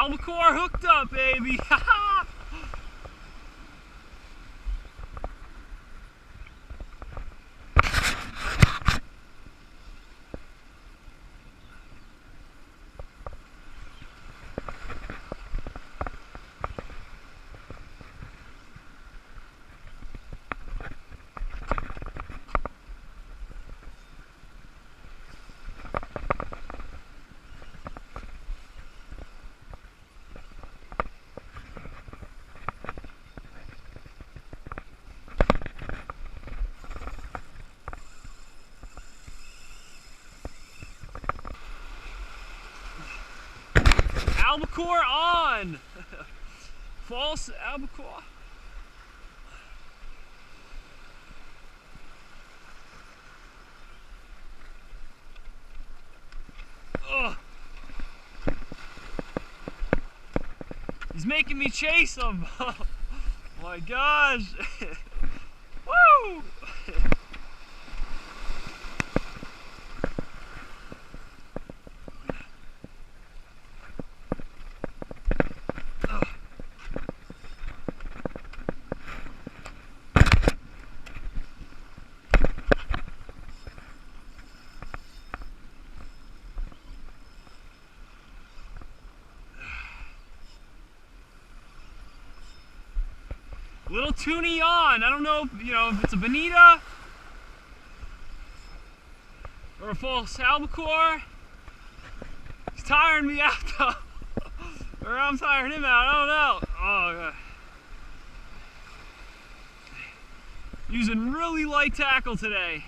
Albacore hooked up, baby. Albacore on! False Albacore. Ugh. He's making me chase him. Oh my gosh. Woo! Little toonie on. I don't know if it's a bonita or a false albacore. He's tiring me out though. Or I'm tiring him out. I don't know. Oh God. Using really light tackle today.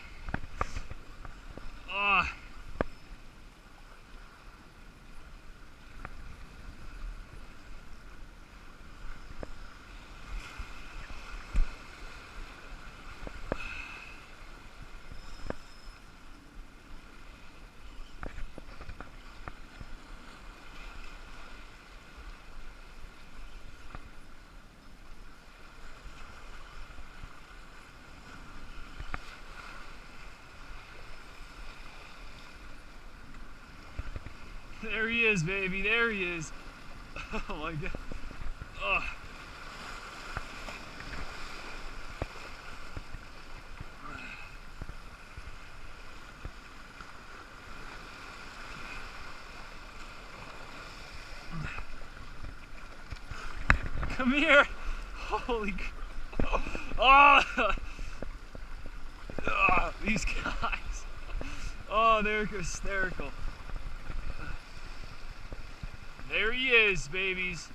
There he is, baby. There he is. Oh my God. Oh. Come here. Holy. Oh. Oh, these guys. Oh, they're hysterical. There he is, babies.